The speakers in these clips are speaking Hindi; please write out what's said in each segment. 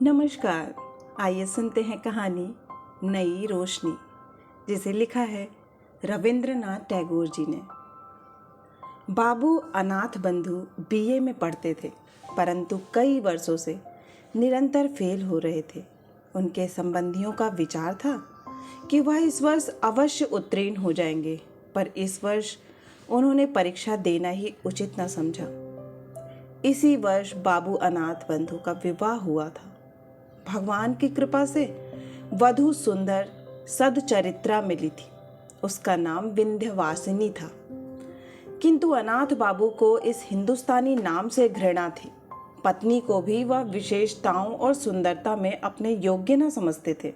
नमस्कार। आइए सुनते हैं कहानी नई रोशनी, जिसे लिखा है रविंद्रनाथ टैगोर जी ने। बाबू अनाथ बंधु बीए में पढ़ते थे, परंतु कई वर्षों से निरंतर फेल हो रहे थे। उनके संबंधियों का विचार था कि वह इस वर्ष अवश्य उत्तीर्ण हो जाएंगे, पर इस वर्ष उन्होंने परीक्षा देना ही उचित न समझा। इसी वर्ष बाबू अनाथ बंधु का विवाह हुआ था। भगवान की कृपा से वधू सुंदर सदचरित्रा मिली थी। उसका नाम विंध्यवासिनी था, किंतु अनाथ बाबू को इस हिंदुस्तानी नाम से घृणा थी। पत्नी को भी वह विशेषताओं और सुंदरता में अपने योग्य न समझते थे,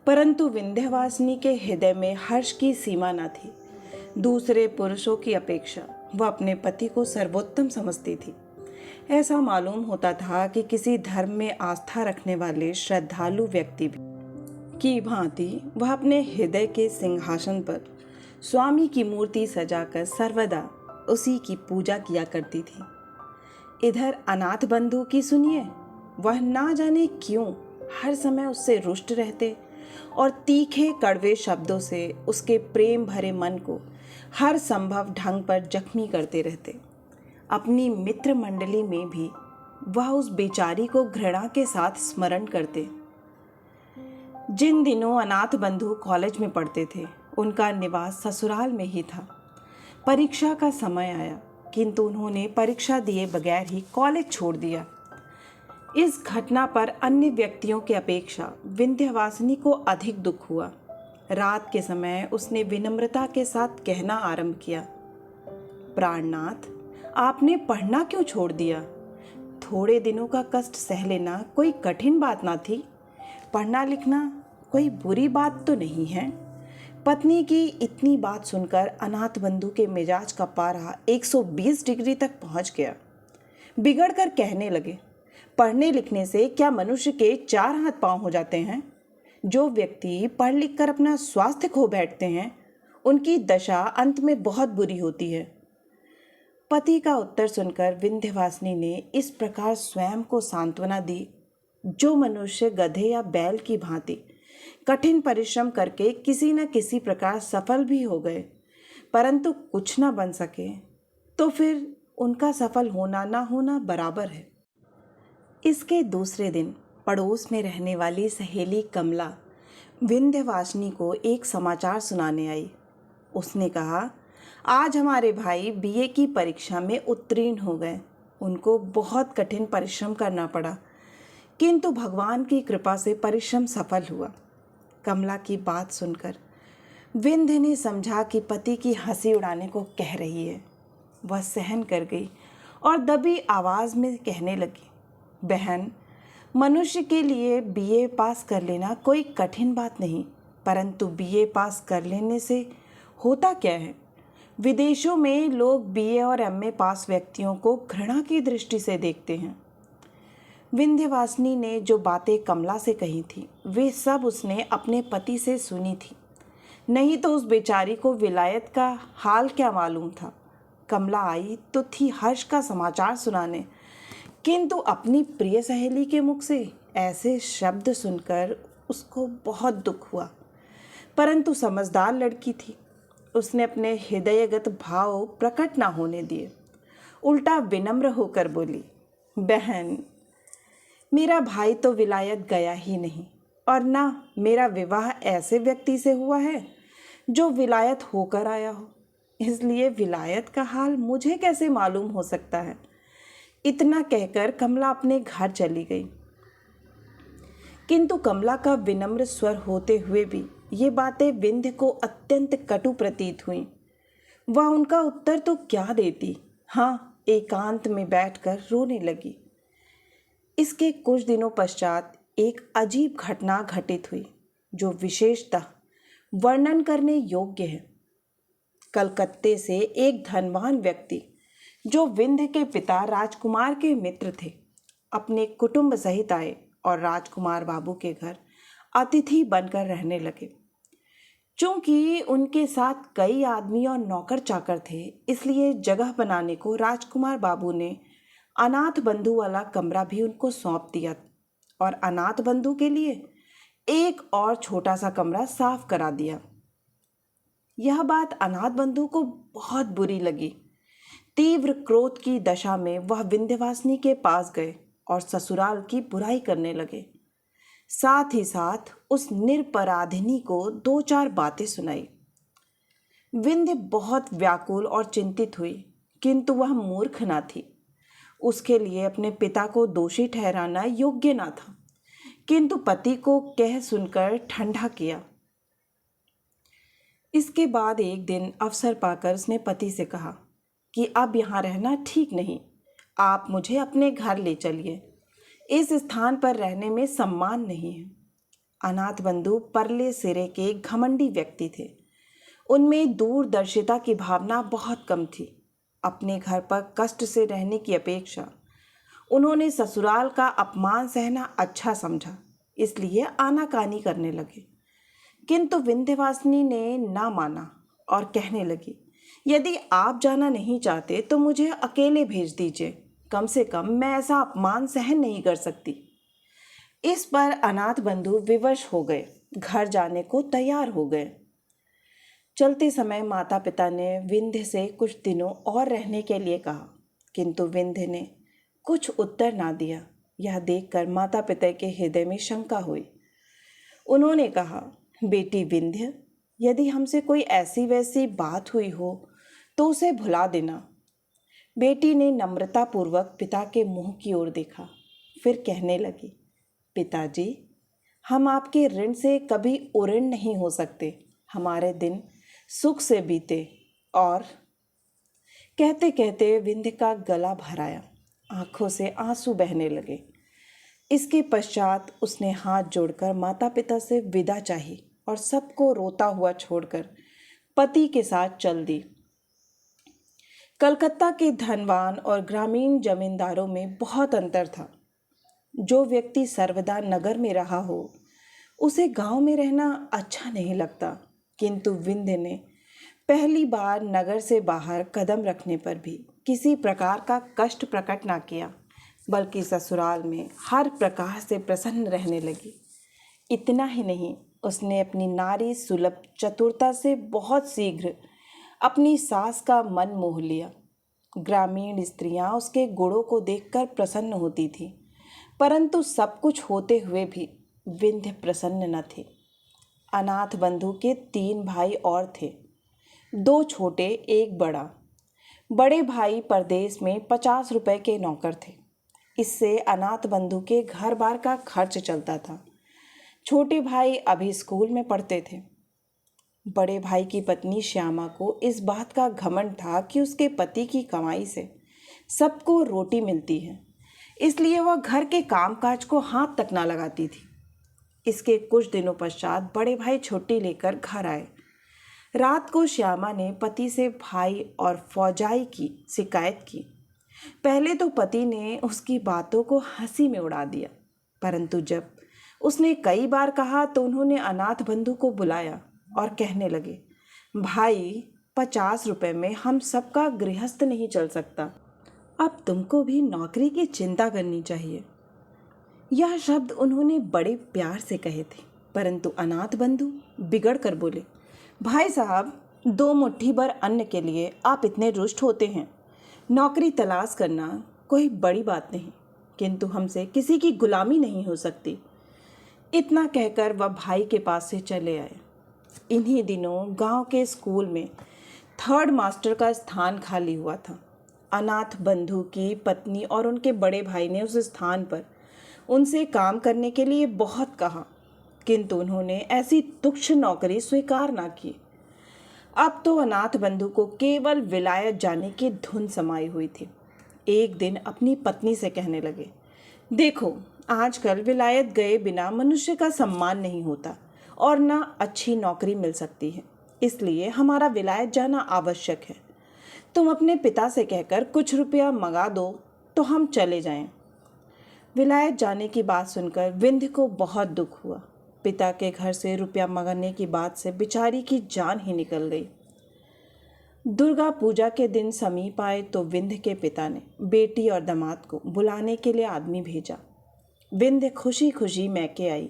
परंतु विंध्यवासिनी के हृदय में हर्ष की सीमा न थी। दूसरे पुरुषों की अपेक्षा वह अपने पति को सर्वोत्तम समझती थी। ऐसा मालूम होता था कि किसी धर्म में आस्था रखने वाले श्रद्धालु व्यक्ति की भांति वह अपने हृदय के सिंहासन पर स्वामी की मूर्ति सजाकर सर्वदा उसी की पूजा किया करती थी। इधर अनाथ बंधु की सुनिए, वह ना जाने क्यों हर समय उससे रुष्ट रहते और तीखे कड़वे शब्दों से उसके प्रेम भरे मन को हर संभव ढंग पर जख्मी करते रहते। अपनी मित्र मंडली में भी वह उस बेचारी को घृणा के साथ स्मरण करते। जिन दिनों अनाथ बंधु कॉलेज में पढ़ते थे, उनका निवास ससुराल में ही था। परीक्षा का समय आया, किंतु उन्होंने परीक्षा दिए बगैर ही कॉलेज छोड़ दिया। इस घटना पर अन्य व्यक्तियों की अपेक्षा विंध्यवासिनी को अधिक दुख हुआ। रात के समय उसने विनम्रता के साथ कहना आरंभ किया, प्राणनाथ, आपने पढ़ना क्यों छोड़ दिया? थोड़े दिनों का कष्ट सह लेना कोई कठिन बात ना थी। पढ़ना लिखना कोई बुरी बात तो नहीं है। पत्नी की इतनी बात सुनकर अनाथ बंधु के मिजाज का पारा 120 डिग्री तक पहुंच गया। बिगड़ कर कहने लगे, पढ़ने लिखने से क्या मनुष्य के 4 हाथ पांव हो जाते हैं? जो व्यक्ति पढ़ लिख कर अपना स्वास्थ्य खो बैठते हैं, उनकी दशा अंत में बहुत बुरी होती है। पति का उत्तर सुनकर विंध्यवासिनी ने इस प्रकार स्वयं को सांत्वना दी, जो मनुष्य गधे या बैल की भांति कठिन परिश्रम करके किसी न किसी प्रकार सफल भी हो गए, परंतु कुछ न बन सके, तो फिर उनका सफल होना ना होना बराबर है। इसके दूसरे दिन पड़ोस में रहने वाली सहेली कमला विंध्यवासिनी को एक समाचार सुनाने आई। उसने कहा, आज हमारे भाई बीए की परीक्षा में उत्तीर्ण हो गए। उनको बहुत कठिन परिश्रम करना पड़ा, किंतु भगवान की कृपा से परिश्रम सफल हुआ। कमला की बात सुनकर विंध्य ने समझा कि पति की हंसी उड़ाने को कह रही है। वह सहन कर गई और दबी आवाज में कहने लगी, बहन, मनुष्य के लिए बीए पास कर लेना कोई कठिन बात नहीं, परंतु बीए पास कर लेने से होता क्या है? विदेशों में लोग बीए और एमए पास व्यक्तियों को घृणा की दृष्टि से देखते हैं। विंध्यवासिनी ने जो बातें कमला से कही थी, वे सब उसने अपने पति से सुनी थी, नहीं तो उस बेचारी को विलायत का हाल क्या मालूम था। कमला आई तो थी हर्ष का समाचार सुनाने, किंतु अपनी प्रिय सहेली के मुख से ऐसे शब्द सुनकर उसको बहुत दुख हुआ। परंतु समझदार लड़की थी, उसने अपने हृदयगत भाव प्रकट ना होने दिए। उल्टा विनम्र होकर बोली, बहन, मेरा भाई तो विलायत गया ही नहीं, और ना मेरा विवाह ऐसे व्यक्ति से हुआ है जो विलायत होकर आया हो, इसलिए विलायत का हाल मुझे कैसे मालूम हो सकता है। इतना कहकर कमला अपने घर चली गई। किंतु कमला का विनम्र स्वर होते हुए भी ये बातें विंध्य को अत्यंत कटु प्रतीत हुईं। वह उनका उत्तर तो क्या देती, हाँ, एकांत में बैठकर रोने लगी। इसके कुछ दिनों पश्चात एक अजीब घटना घटित हुई, जो विशेषतः वर्णन करने योग्य है। कलकत्ते से एक धनवान व्यक्ति, जो विंध्य के पिता राजकुमार के मित्र थे, अपने कुटुंब सहित आए और राजकुमार बाबू के घर अतिथि बनकर रहने लगे। चूंकि उनके साथ कई आदमी और नौकर चाकर थे, इसलिए जगह बनाने को राजकुमार बाबू ने अनाथ बंधु वाला कमरा भी उनको सौंप दिया। और अनाथ बंधु के लिए एक और छोटा सा कमरा साफ करा दिया। यह बात अनाथ बंधु को बहुत बुरी लगी। तीव्र क्रोध की दशा में वह विंध्यवासिनी के पास गए और ससुराल की बुराई करने लगे। साथ ही साथ उस निरपराधिनी को 2-4 बातें सुनाई। विंध्य बहुत व्याकुल और चिंतित हुई, किंतु वह मूर्ख न थी। उसके लिए अपने पिता को दोषी ठहराना योग्य न था, किंतु पति को कह सुनकर ठंडा किया। इसके बाद एक दिन अवसर पाकर उसने पति से कहा कि अब यहाँ रहना ठीक नहीं, आप मुझे अपने घर ले चलिए। इस स्थान पर रहने में सम्मान नहीं है। अनाथ बंधु परले सिरे के घमंडी व्यक्ति थे। उनमें दूरदर्शिता की भावना बहुत कम थी। अपने घर पर कष्ट से रहने की अपेक्षा उन्होंने ससुराल का अपमान सहना अच्छा समझा, इसलिए आनाकानी करने लगे। किंतु विंध्यवासिनी ने ना माना और कहने लगी, यदि आप जाना नहीं चाहते तो मुझे अकेले भेज दीजिए, कम से कम मैं ऐसा अपमान सहन नहीं कर सकती। इस पर अनाथ बंधु विवश हो गए, घर जाने को तैयार हो गए। चलते समय माता पिता ने विंध्य से कुछ दिनों और रहने के लिए कहा, किंतु विंध्य ने कुछ उत्तर ना दिया। यह देखकर माता पिता के हृदय में शंका हुई। उन्होंने कहा, बेटी विंध्य, यदि हमसे कोई ऐसी वैसी बात हुई हो तो उसे भुला देना। बेटी ने नम्रतापूर्वक पिता के मुंह की ओर देखा, फिर कहने लगी, पिताजी, हम आपके ऋण से कभी उऋण नहीं हो सकते। हमारे दिन सुख से बीते। और कहते कहते विंध्य का गला भर आया, आंखों से आंसू बहने लगे। इसके पश्चात उसने हाथ जोड़कर माता पिता से विदा चाही और सबको रोता हुआ छोड़कर पति के साथ चल दी। कलकत्ता के धनवान और ग्रामीण जमींदारों में बहुत अंतर था। जो व्यक्ति सर्वदा नगर में रहा हो उसे गांव में रहना अच्छा नहीं लगता, किंतु विंध्य ने पहली बार नगर से बाहर कदम रखने पर भी किसी प्रकार का कष्ट प्रकट ना किया, बल्कि ससुराल में हर प्रकार से प्रसन्न रहने लगी। इतना ही नहीं, उसने अपनी नारी सुलभ चतुरता से बहुत शीघ्र अपनी सास का मन मोह लिया। ग्रामीण स्त्रियां उसके गुणों को देखकर प्रसन्न होती थीं, परंतु सब कुछ होते हुए भी विंध्य प्रसन्न न थे। अनाथ बंधु के 3 भाई और थे, 2 छोटे, 1 बड़ा। बड़े भाई परदेश में 50 रुपए के नौकर थे। इससे अनाथ बंधु के घर बार का खर्च चलता था। छोटे भाई अभी स्कूल में पढ़ते थे। बड़े भाई की पत्नी श्यामा को इस बात का घमंड था कि उसके पति की कमाई से सबको रोटी मिलती है, इसलिए वह घर के कामकाज को हाथ तक ना लगाती थी। इसके कुछ दिनों पश्चात बड़े भाई छुट्टी लेकर घर आए। रात को श्यामा ने पति से भाई और फौजाई की शिकायत की। पहले तो पति ने उसकी बातों को हंसी में उड़ा दिया, परंतु जब उसने कई बार कहा तो उन्होंने अनाथ बंधु को बुलाया और कहने लगे, भाई, 50 रुपए में हम सबका गृहस्थ नहीं चल सकता। अब तुमको भी नौकरी की चिंता करनी चाहिए। यह शब्द उन्होंने बड़े प्यार से कहे थे, परंतु अनाथ बंधु बिगड़ कर बोले, भाई साहब, 2 मुट्ठी भर अन्न के लिए आप इतने रुष्ट होते हैं। नौकरी तलाश करना कोई बड़ी बात नहीं, किंतु हमसे किसी की गुलामी नहीं हो सकती। इतना कहकर वह भाई के पास से चले आए। इन्हीं दिनों गांव के स्कूल में 3rd मास्टर का स्थान खाली हुआ था। अनाथ बंधु की पत्नी और उनके बड़े भाई ने उस स्थान पर उनसे काम करने के लिए बहुत कहा, किंतु उन्होंने ऐसी तुच्छ नौकरी स्वीकार ना की। अब तो अनाथ बंधु को केवल विलायत जाने की धुन समाई हुई थी। एक दिन अपनी पत्नी से कहने लगे, देखो, आजकल विलायत गए बिना मनुष्य का सम्मान नहीं होता और ना अच्छी नौकरी मिल सकती है, इसलिए हमारा विलायत जाना आवश्यक है। तुम अपने पिता से कहकर कुछ रुपया मंगा दो तो हम चले जाएं। विलायत जाने की बात सुनकर विंध्य को बहुत दुख हुआ। पिता के घर से रुपया मंगाने की बात से बेचारी की जान ही निकल गई। दुर्गा पूजा के दिन समीप आए तो विंध्य के पिता ने बेटी और दामाद को बुलाने के लिए आदमी भेजा। विंध्य खुशी खुशी मैके आई।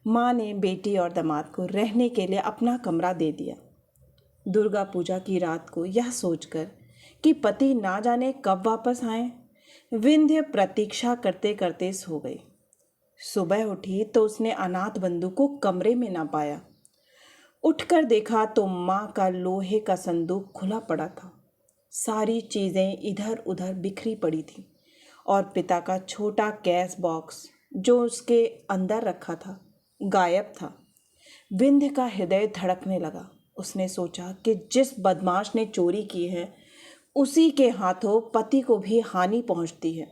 माँ ने बेटी और दामाद को रहने के लिए अपना कमरा दे दिया। दुर्गा पूजा की रात को यह सोचकर कि पति ना जाने कब वापस आए, विंध्य प्रतीक्षा करते करते सो गई। सुबह उठी तो उसने अनाथ बंधु को कमरे में ना पाया। उठकर देखा तो माँ का लोहे का संदूक खुला पड़ा था। सारी चीज़ें इधर उधर बिखरी पड़ी थी और पिता का छोटा गैस बॉक्स जो उसके अंदर रखा था गायब था। विंध्य का हृदय धड़कने लगा। उसने सोचा कि जिस बदमाश ने चोरी की है उसी के हाथों पति को भी हानि पहुंचती है।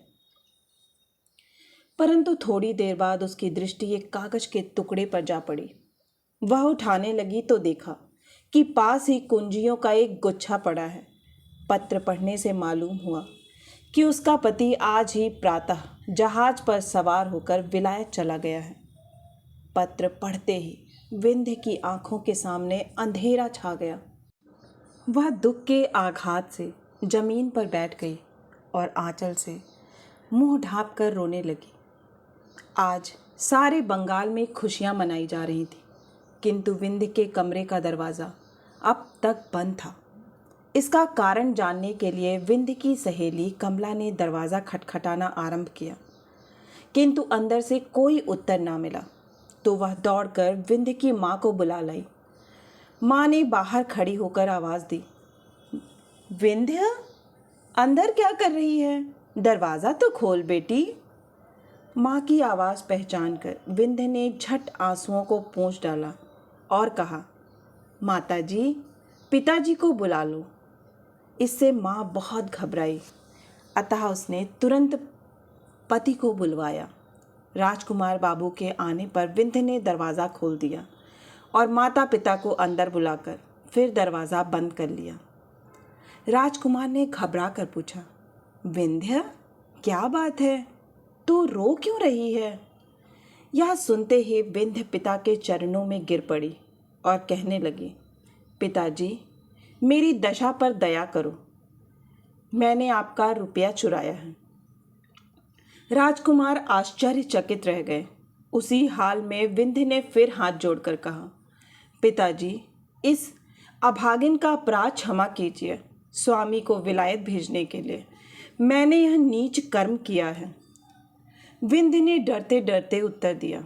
परंतु थोड़ी देर बाद उसकी दृष्टि एक कागज के टुकड़े पर जा पड़ी। वह उठाने लगी तो देखा कि पास ही कुंजियों का एक गुच्छा पड़ा है। पत्र पढ़ने से मालूम हुआ कि उसका पति आज ही प्रातः जहाज पर सवार होकर विलायत चला गया है। पत्र पढ़ते ही विंध्य की आंखों के सामने अंधेरा छा गया। वह दुख के आघात से जमीन पर बैठ गई और आंचल से मुंह ढाँप कर रोने लगी। आज सारे बंगाल में खुशियां मनाई जा रही थी, किंतु विंध्य के कमरे का दरवाज़ा अब तक बंद था। इसका कारण जानने के लिए विंध्य की सहेली कमला ने दरवाज़ा खटखटाना आरंभ किया, किंतु अंदर से कोई उत्तर ना मिला। तो वह दौड़कर विंध्य की माँ को बुला लाई। माँ ने बाहर खड़ी होकर आवाज़ दी, विंध्य, अंदर क्या कर रही है? दरवाज़ा तो खोल बेटी। माँ की आवाज़ पहचान कर विंध्य ने झट आंसुओं को पोंछ डाला और कहा, माताजी, पिताजी को बुला लो। इससे माँ बहुत घबराई, अतः उसने तुरंत पति को बुलवाया। राजकुमार बाबू के आने पर विंध्य ने दरवाज़ा खोल दिया और माता पिता को अंदर बुलाकर फिर दरवाज़ा बंद कर लिया। राजकुमार ने घबरा कर पूछा, विंध्य, क्या बात है? तू रो क्यों रही है? यह सुनते ही विंध्य पिता के चरणों में गिर पड़ी और कहने लगी, पिताजी, मेरी दशा पर दया करो। मैंने आपका रुपया चुराया है। राजकुमार आश्चर्यचकित रह गए। उसी हाल में विंध्य ने फिर हाथ जोड़कर कहा, पिताजी, इस अभागिन का अपराध क्षमा कीजिए। स्वामी को विलायत भेजने के लिए मैंने यह नीच कर्म किया है। विंध्य ने डरते डरते उत्तर दिया,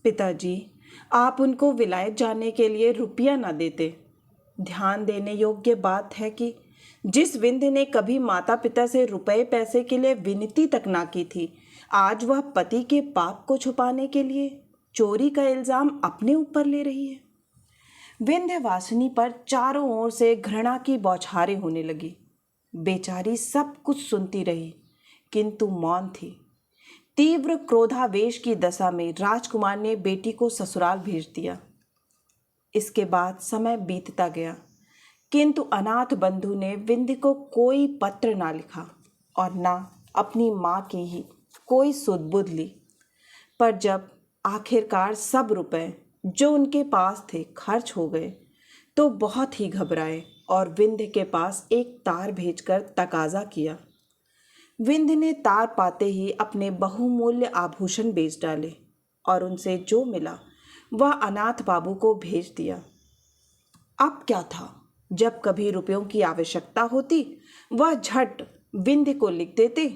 पिताजी, आप उनको विलायत जाने के लिए रुपया ना देते। ध्यान देने योग्य बात है कि जिस विंध्य ने कभी माता पिता से रुपए पैसे के लिए विनती तक ना की थी, आज वह पति के पाप को छुपाने के लिए चोरी का इल्ज़ाम अपने ऊपर ले रही है। विंध्यवासिनी पर चारों ओर से घृणा की बौछारें होने लगी। बेचारी सब कुछ सुनती रही, किंतु मौन थी। तीव्र क्रोधावेश की दशा में राजकुमार ने बेटी को ससुराल भेज दिया। इसके बाद समय बीतता गया, किंतु अनाथ बंधु ने विंध्य को कोई पत्र ना लिखा और ना अपनी माँ की ही कोई सुध-बुध ली। पर जब आखिरकार सब रुपए जो उनके पास थे खर्च हो गए तो बहुत ही घबराए और विंध्य के पास एक तार भेजकर तकाजा किया। विंध्य ने तार पाते ही अपने बहुमूल्य आभूषण बेच डाले और उनसे जो मिला वह अनाथ बाबू को भेज दिया। अब क्या था, जब कभी रुपयों की आवश्यकता होती वह झट विंध्य को लिख देते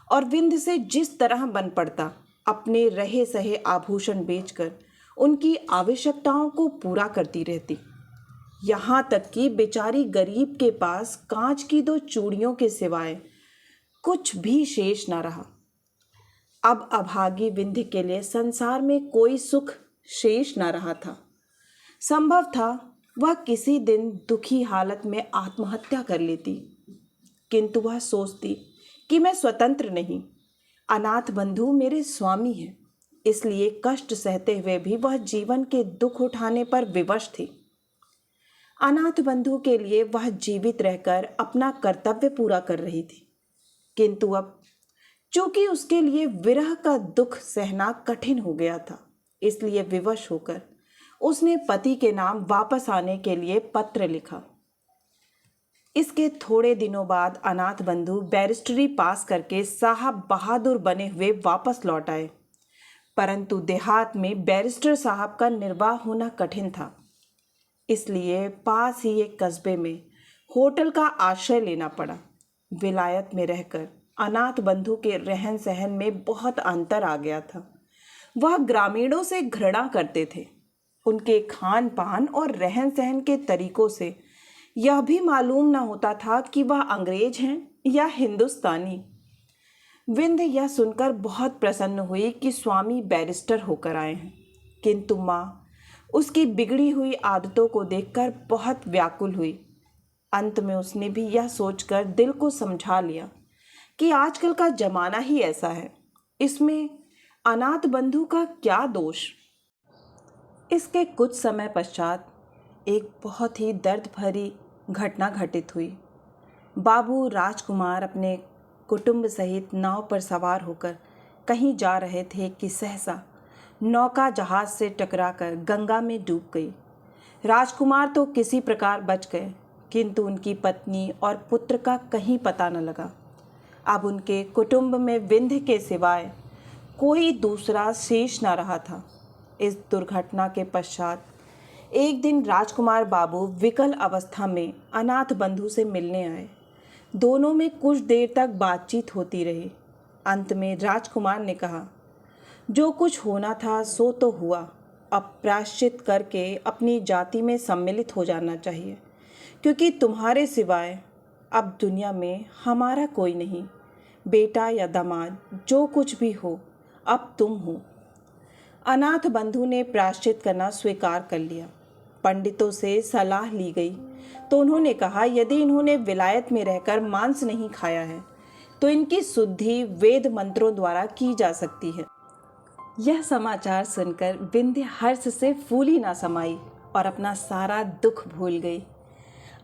और विंध्य से जिस तरह बन पड़ता अपने रहे सहे आभूषण बेचकर उनकी आवश्यकताओं को पूरा करती रहती। यहाँ तक कि बेचारी गरीब के पास कांच की 2 चूड़ियों के सिवाय कुछ भी शेष न रहा। अब अभागी विंध्य के लिए संसार में कोई सुख शेष न रहा था। संभव था वह किसी दिन दुखी हालत में आत्महत्या कर लेती, किंतु वह सोचती कि मैं स्वतंत्र नहीं, अनाथ बंधु मेरे स्वामी हैं, इसलिए कष्ट सहते हुए भी वह जीवन के दुख उठाने पर विवश थी। अनाथ बंधु के लिए वह जीवित रहकर अपना कर्तव्य पूरा कर रही थी, किंतु अब चूंकि उसके लिए विरह का दुख सहना कठिन हो गया था, इसलिए विवश होकर उसने पति के नाम वापस आने के लिए पत्र लिखा। इसके थोड़े दिनों बाद अनाथ बंधु बैरिस्टरी पास करके साहब बहादुर बने हुए वापस लौट आए, परंतु देहात में बैरिस्टर साहब का निर्वाह होना कठिन था। इसलिए पास ही एक कस्बे में होटल का आश्रय लेना पड़ा। विलायत में रहकर अनाथ बंधु के रहन सहन में बहुत अंतर आ गया था। वह ग्रामीणों से घृणा करते थे। उनके खान पान और रहन सहन के तरीकों से यह भी मालूम न होता था कि वह अंग्रेज हैं या हिंदुस्तानी। विंध्य यह सुनकर बहुत प्रसन्न हुई कि स्वामी बैरिस्टर होकर आए हैं, किंतु माँ उसकी बिगड़ी हुई आदतों को देखकर बहुत व्याकुल हुई। अंत में उसने भी यह सोचकर दिल को समझा लिया कि आजकल का जमाना ही ऐसा है, इसमें अनाथ बंधु का क्या दोष। इसके कुछ समय पश्चात एक बहुत ही दर्द भरी घटना घटित हुई। बाबू राजकुमार अपने कुटुंब सहित नाव पर सवार होकर कहीं जा रहे थे कि सहसा नौका जहाज से टकराकर गंगा में डूब गई। राजकुमार तो किसी प्रकार बच गए, किंतु उनकी पत्नी और पुत्र का कहीं पता न लगा। अब उनके कुटुंब में विंध्य के सिवाय कोई दूसरा शेष न रहा था। इस दुर्घटना के पश्चात एक दिन राजकुमार बाबू विकल अवस्था में अनाथ बंधु से मिलने आए। दोनों में कुछ देर तक बातचीत होती रही। अंत में राजकुमार ने कहा, जो कुछ होना था सो तो हुआ, अब प्रायश्चित करके अपनी जाति में सम्मिलित हो जाना चाहिए, क्योंकि तुम्हारे सिवाय अब दुनिया में हमारा कोई नहीं। बेटा या दामाद जो कुछ भी हो, अब तुम हो। अनाथ बंधु ने प्रायश्चित करना स्वीकार कर लिया। पंडितों से सलाह ली गई तो उन्होंने कहा, यदि इन्होंने विलायत में रहकर मांस नहीं खाया है तो इनकी शुद्धि वेद मंत्रों द्वारा की जा सकती है। यह समाचार सुनकर विंध्य हर्ष से फूली ना समाई और अपना सारा दुख भूल गई।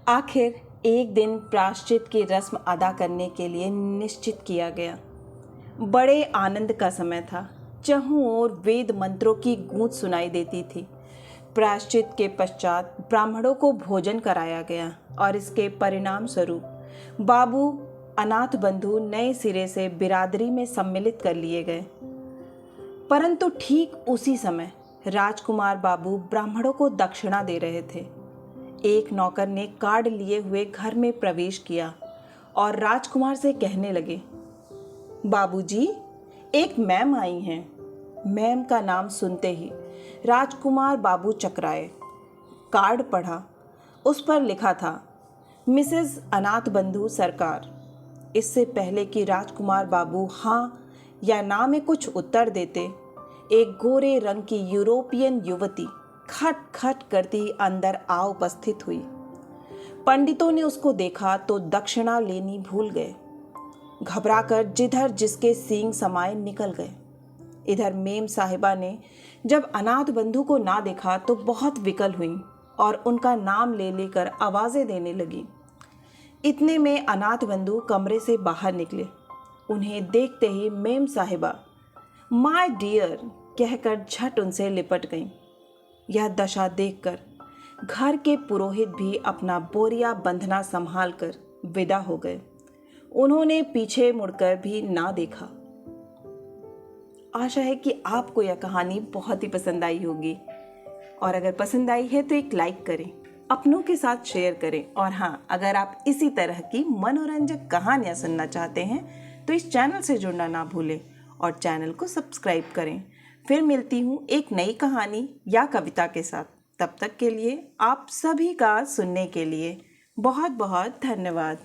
आखिर एक दिन प्रायश्चित की रस्म अदा करने के लिए निश्चित किया गया। बड़े आनंद का समय था। चहुं ओर वेद मंत्रों की गूंज सुनाई देती थी। प्रायश्चित के पश्चात ब्राह्मणों को भोजन कराया गया और इसके परिणाम स्वरूप बाबू अनाथ बंधु नए सिरे से बिरादरी में सम्मिलित कर लिए गए। परंतु ठीक उसी समय राजकुमार बाबू ब्राह्मणों को दक्षिणा दे रहे थे। एक नौकर ने कार्ड लिए हुए घर में प्रवेश किया और राजकुमार से कहने लगे, बाबूजी, एक मैम आई हैं। मैम का नाम सुनते ही राजकुमार बाबू चकराए। कार्ड पढ़ा। उस पर लिखा था, मिसेस अनाथ बंधु सरकार। इससे पहले कि राजकुमार बाबू हाँ या ना में कुछ उत्तर देते, एक गोरे रंग की यूरोपियन युवती खट खट करती अंदर आ उपस्थित हुई। पंडितों ने उसको देखा तो दक्षिणा लेनी भूल गए। घबराकर जिधर जिसके सींग समाये निकल गए। इधर मेम साहिबा ने जब अनाथ बंधु को ना देखा तो बहुत विकल हुई और उनका नाम ले लेकर आवाज़ें देने लगी। इतने में अनाथ बंधु कमरे से बाहर निकले। उन्हें देखते ही मेम साहिबा माय डियर कहकर झट उनसे लिपट गईं। यह दशा देखकर घर के पुरोहित भी अपना बोरिया बंधना संभाल कर विदा हो गए। उन्होंने पीछे मुड़कर भी ना देखा। आशा है कि आपको यह कहानी बहुत ही पसंद आई होगी, और अगर पसंद आई है तो एक लाइक करें, अपनों के साथ शेयर करें, और हाँ, अगर आप इसी तरह की मनोरंजक कहानियाँ सुनना चाहते हैं तो इस चैनल से जुड़ना ना भूलें और चैनल को सब्सक्राइब करें। फिर मिलती हूँ एक नई कहानी या कविता के साथ। तब तक के लिए आप सभी का सुनने के लिए बहुत बहुत धन्यवाद।